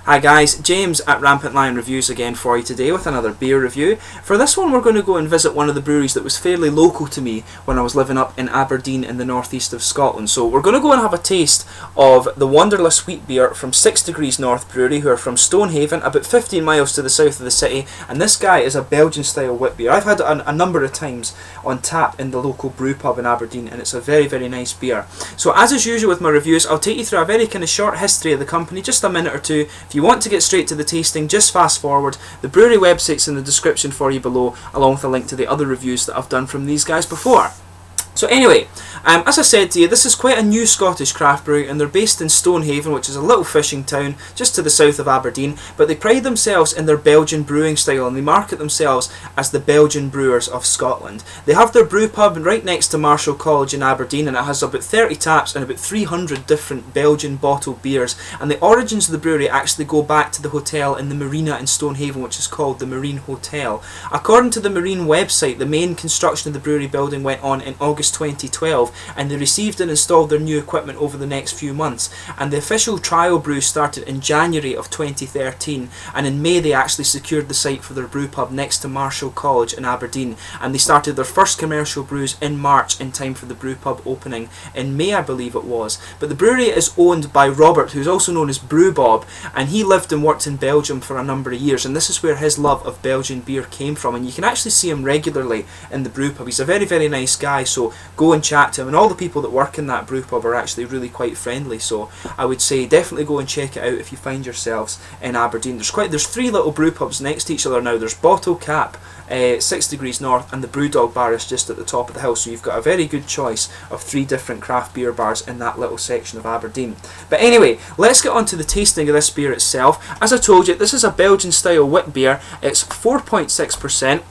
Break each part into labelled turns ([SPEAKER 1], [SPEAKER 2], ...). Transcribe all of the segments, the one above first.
[SPEAKER 1] Hi guys, James at Rampant Lion Reviews again for you today with another beer review. For this one we're going to go and visit one of the breweries that was fairly local to me when I was living up in Aberdeen in the northeast of Scotland. So we're going to go and have a taste of the Wanderlust Witbier from 6 Degrees North Brewery, who are from Stonehaven, about 15 miles to the south of the city, and this guy is a Belgian style witbier. I've had it a number of times on tap in the local brew pub in Aberdeen, and it's a very, very nice beer. So as is usual with my reviews, I'll take you through a very kind of short history of the company, just a minute or two. If you want to get straight to the tasting, just fast forward. The brewery website's in the description for you below, along with a link to the other reviews that I've done from these guys before. So anyway, as I said to you, this is quite a new Scottish craft brewery, and they're based in Stonehaven, which is a little fishing town just to the south of Aberdeen, but they pride themselves in their Belgian brewing style, and they market themselves as the Belgian Brewers of Scotland. They have their brew pub right next to Marischal College in Aberdeen, and it has about 30 taps and about 300 different Belgian bottled beers, and the origins of the brewery actually go back to the hotel in the marina in Stonehaven, which is called the Marine Hotel. According to the Marine website, the main construction of the brewery building went on in August 2012, and they received and installed their new equipment over the next few months, and the official trial brew started in January of 2013, and in May they actually secured the site for their brew pub next to Marischal College in Aberdeen, and they started their first commercial brews in March in time for the brew pub opening in May, I believe it was. But the brewery is owned by Robert, who's also known as Brew Bob, and he lived and worked in Belgium for a number of years, and this is where his love of Belgian beer came from, and you can actually see him regularly in the brew pub. He's a very, very nice guy, so go and chat to him, and all the people that work in that brew pub are actually really quite friendly, so I would say definitely go and check it out if you find yourselves in Aberdeen. There's three little brew pubs next to each other now. There's Bottle Cap, 6 Degrees North, and the Brewdog Bar is just at the top of the hill, so you've got a very good choice of three different craft beer bars in that little section of Aberdeen. But anyway, let's get on to the tasting of this beer itself. As I told you, this is a Belgian style wit beer. It's 4.6%.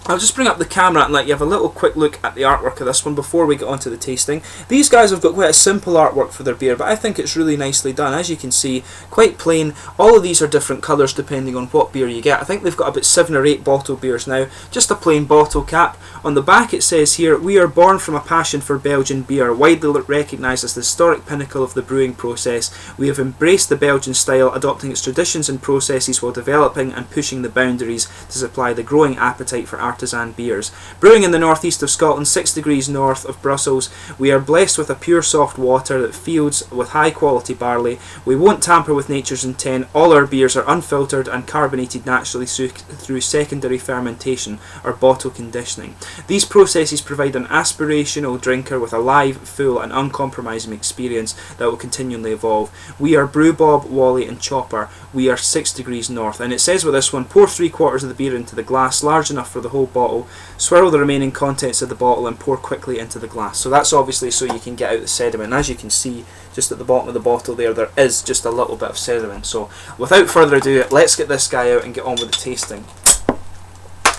[SPEAKER 1] I'll just bring up the camera and let you have a little quick look at the artwork of this one before we get on to the tasting. These guys have got quite a simple artwork for their beer, but I think it's really nicely done. As you can see, quite plain. All of these are different colours depending on what beer you get. I think they've got about 7 or 8 bottle beers now. Just a plain bottle cap. On the back it says here, "We are born from a passion for Belgian beer, widely recognised as the historic pinnacle of the brewing process. We have embraced the Belgian style, adopting its traditions and processes while developing and pushing the boundaries to supply the growing appetite for artisan beers. Brewing in the northeast of Scotland, 6 degrees north of Brussels, we are blessed with a pure soft water that fields with high quality barley. We won't tamper with nature's intent. All our beers are unfiltered and carbonated naturally through secondary fermentation or bottle conditioning. These processes provide an aspirational drinker with a live, full and uncompromising experience that will continually evolve. We are Brew Bob, Wally and Chopper. We are 6 degrees north." And it says with this one, pour 3/4 of the beer into the glass, large enough for the whole bottle, swirl the remaining contents of the bottle and pour quickly into the glass. So that's obviously so you can get out the sediment. As you can see just at the bottom of the bottle there is just a little bit of sediment. So without further ado, let's get this guy out and get on with the tasting.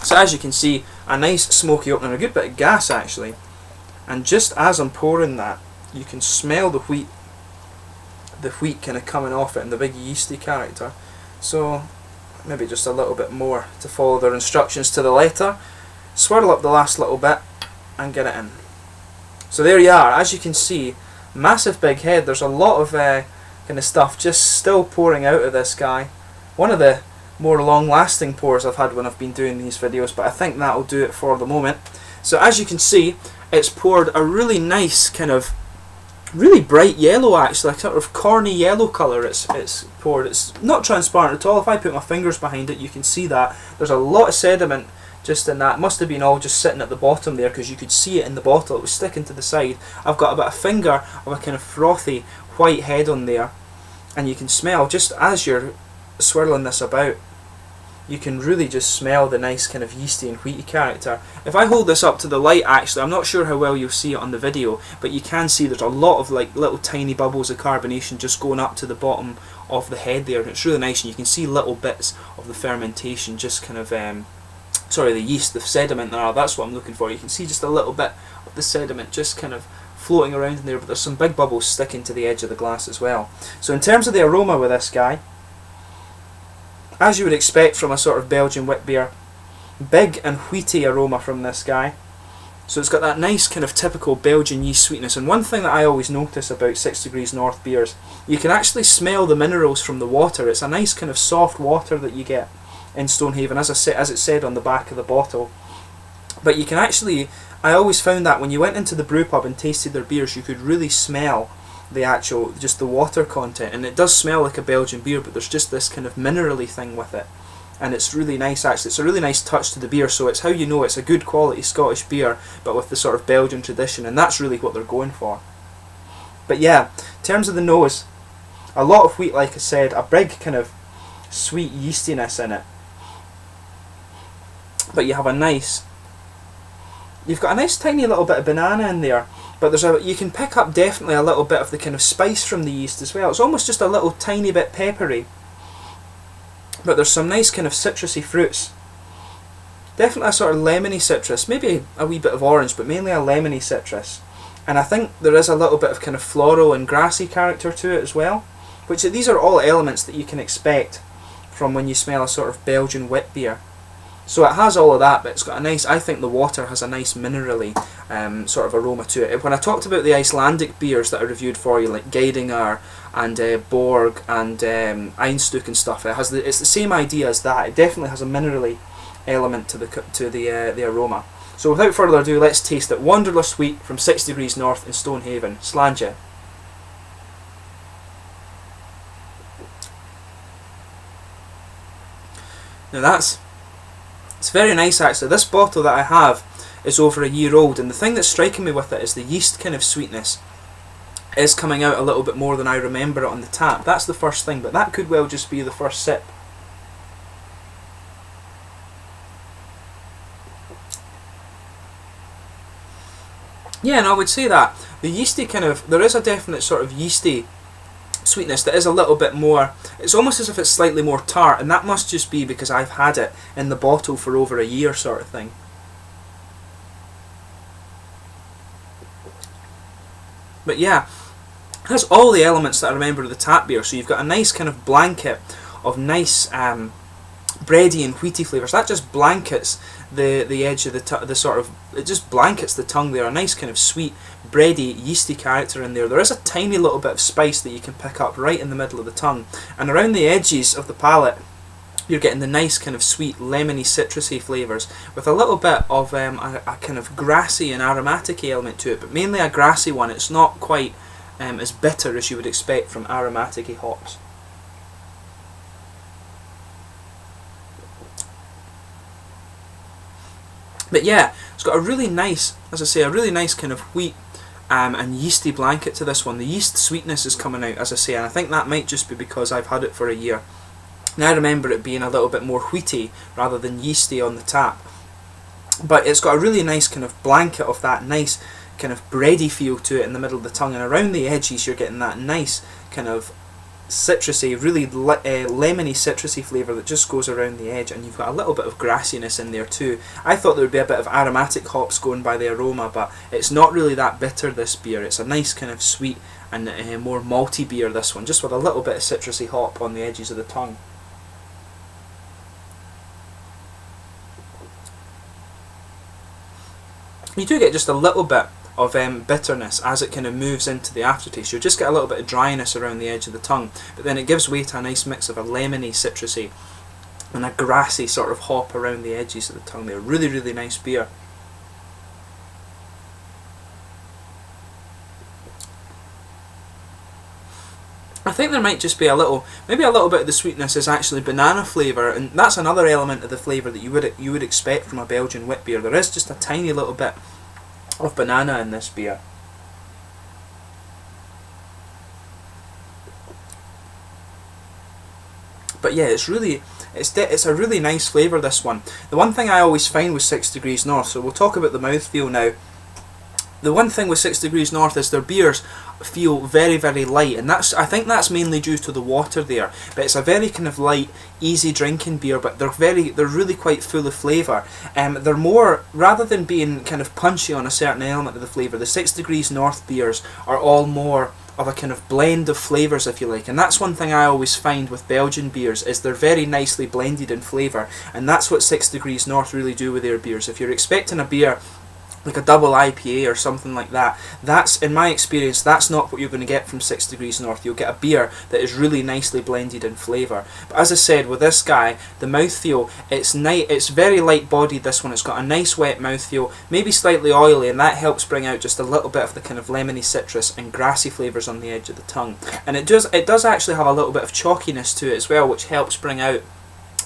[SPEAKER 1] So as you can see, a nice smoky opener, a good bit of gas actually, and just as I'm pouring that, you can smell the wheat kind of coming off it and the big yeasty character. So maybe just a little bit more to follow their instructions to the letter. Swirl up the last little bit and get it in. So there you are. As you can see, massive big head. There's a lot of kind of stuff just still pouring out of this guy. One of the more long lasting pours I've had when I've been doing these videos, but I think that'll do it for the moment. So as you can see, it's poured a really nice kind of really bright yellow, actually, a sort of corny yellow colour. It's poured. It's not transparent at all. If I put my fingers behind it, you can see that there's a lot of sediment just in that. It must have been all just sitting at the bottom there, because you could see it in the bottle. It was sticking to the side. I've got about a finger of a kind of frothy white head on there, and you can smell, just as you're swirling this about, you can really just smell the nice kind of yeasty and wheaty character. If I hold this up to the light, actually, I'm not sure how well you'll see it on the video, but you can see there's a lot of like little tiny bubbles of carbonation just going up to the bottom of the head there, and it's really nice, and you can see little bits of the fermentation just kind of sorry, the yeast, the sediment there, that's what I'm looking for. You can see just a little bit of the sediment just kind of floating around in there, but there's some big bubbles sticking to the edge of the glass as well. So in terms of the aroma with this guy, as you would expect from a sort of Belgian wit beer, big and wheaty aroma from this guy. So it's got that nice kind of typical Belgian yeast sweetness. And one thing that I always notice about 6 Degrees North beers, you can actually smell the minerals from the water. It's a nice kind of soft water that you get in Stonehaven, as it said on the back of the bottle. But you can actually, I always found that when you went into the brew pub and tasted their beers, you could really smell the actual, just the water content. And it does smell like a Belgian beer, but there's just this kind of minerally thing with it. And it's really nice actually. It's a really nice touch to the beer, so it's how you know it's a good quality Scottish beer, but with the sort of Belgian tradition, and that's really what they're going for. But yeah, in terms of the nose, a lot of wheat, like I said, a big kind of sweet yeastiness in it. But you have you've got a nice tiny little bit of banana in there, but you can pick up definitely a little bit of the kind of spice from the yeast as well. It's almost just a little tiny bit peppery. But there's some nice kind of citrusy fruits. Definitely a sort of lemony citrus, maybe a wee bit of orange, but mainly a lemony citrus. And I think there is a little bit of kind of floral and grassy character to it as well. Which these are all elements that you can expect from when you smell a sort of Belgian wit beer. So it has all of that, but it's got a nice, I think the water has a nice minerally sort of aroma to it. When I talked about the Icelandic beers that I reviewed for you, like Geidinger and Borg and Einstök and stuff, it's the same idea as that. It definitely has a minerally element to the aroma. So without further ado, let's taste it. Wanderlust wheat from 6 Degrees North in Stonehaven. Slàinte. Now it's very nice actually. This bottle that I have is over a year old, and the thing that's striking me with it is the yeast kind of sweetness is coming out a little bit more than I remember it on the tap. That's the first thing, but that could well just be the first sip. Yeah, and I would say that the yeasty kind of, there is a definite sort of yeasty sweetness that is a little bit more, it's almost as if it's slightly more tart, and that must just be because I've had it in the bottle for over a year sort of thing. But yeah, it has all the elements that I remember of the tap beer. So you've got a nice kind of blanket of nice bready and wheaty flavours. That just blankets the edge of the sort of, it just blankets the tongue there. A nice kind of sweet, bready, yeasty character in there. There is a tiny little bit of spice that you can pick up right in the middle of the tongue. And around the edges of the palate, you're getting the nice kind of sweet, lemony, citrusy flavours with a little bit of a kind of grassy and aromatic element to it, but mainly a grassy one. It's not quite as bitter as you would expect from aromatic hops. But yeah, it's got a really nice, as I say, a really nice kind of wheat and yeasty blanket to this one. The yeast sweetness is coming out, as I say, and I think that might just be because I've had it for a year. And I remember it being a little bit more wheaty rather than yeasty on the tap. But it's got a really nice kind of blanket of that nice kind of bready feel to it in the middle of the tongue, and around the edges you're getting that nice kind of citrusy, really lemony citrusy flavour that just goes around the edge, and you've got a little bit of grassiness in there too. I thought there would be a bit of aromatic hops going by the aroma, but it's not really that bitter, this beer. It's a nice kind of sweet and more malty beer, this one, just with a little bit of citrusy hop on the edges of the tongue. You do get just a little bit of bitterness as it kind of moves into the aftertaste. You'll just get a little bit of dryness around the edge of the tongue, but then it gives way to a nice mix of a lemony, citrusy and a grassy sort of hop around the edges of the tongue there. Really, really nice beer. I think there might just be a little, maybe a little bit of the sweetness is actually banana flavour, and that's another element of the flavour that you would expect from a Belgian wit beer. There is just a tiny little bit of banana in this beer. But yeah, it's a really nice flavour, this one. The one thing I always find with 6 Degrees North, so we'll talk about the mouthfeel now. The one thing with 6 Degrees North is their beers feel very, very light, and I think that's mainly due to the water there. But it's a very kind of light, easy drinking beer, but they're really quite full of flavour. They're more, rather than being kind of punchy on a certain element of the flavour, the 6 Degrees North beers are all more of a kind of blend of flavours, if you like. And that's one thing I always find with Belgian beers, is they're very nicely blended in flavour, and that's what 6 Degrees North really do with their beers. If you're expecting a beer like a double IPA or something like that, that's, in my experience, that's not what you're going to get from 6 Degrees North. You'll get a beer that is really nicely blended in flavour. But as I said, with this guy, the mouthfeel, it's very light bodied, this one. It's got a nice wet mouthfeel, maybe slightly oily, and that helps bring out just a little bit of the kind of lemony citrus and grassy flavours on the edge of the tongue. And it does actually have a little bit of chalkiness to it as well, which helps bring out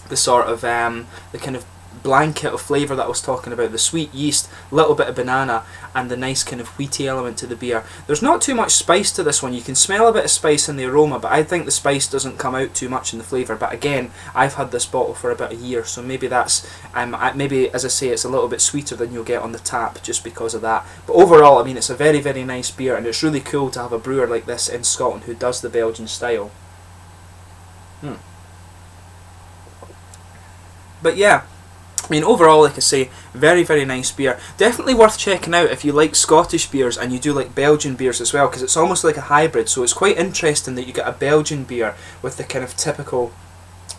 [SPEAKER 1] the sort of the kind of blanket of flavour that I was talking about, the sweet yeast, little bit of banana, and the nice kind of wheaty element to the beer. There's not too much spice to this one. You can smell a bit of spice in the aroma, but I think the spice doesn't come out too much in the flavour. But again, I've had this bottle for about a year, so maybe that's maybe, as I say, it's a little bit sweeter than you'll get on the tap just because of that. But overall, I mean, it's a very, very nice beer, and it's really cool to have a brewer like this in Scotland who does the Belgian style. But yeah, I mean, overall, like I say, very, very nice beer. Definitely worth checking out if you like Scottish beers and you do like Belgian beers as well, because it's almost like a hybrid. So it's quite interesting that you get a Belgian beer with the kind of typical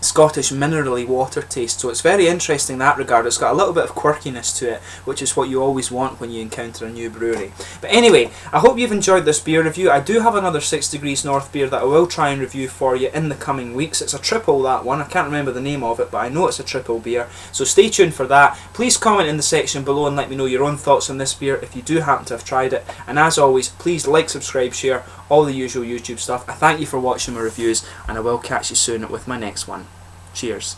[SPEAKER 1] Scottish minerally water taste. So it's very interesting in that regard. It's got a little bit of quirkiness to it, which is what you always want when you encounter a new brewery. But anyway, I hope you've enjoyed this beer review. I do have another 6 Degrees North beer that I will try and review for you in the coming weeks. It's a triple, that one. I can't remember the name of it, but I know it's a triple beer. So stay tuned for that. Please comment in the section below and let me know your own thoughts on this beer if you do happen to have tried it. And as always, please like, subscribe, share, all the usual YouTube stuff. I thank you for watching my reviews, and I will catch you soon with my next one. Cheers.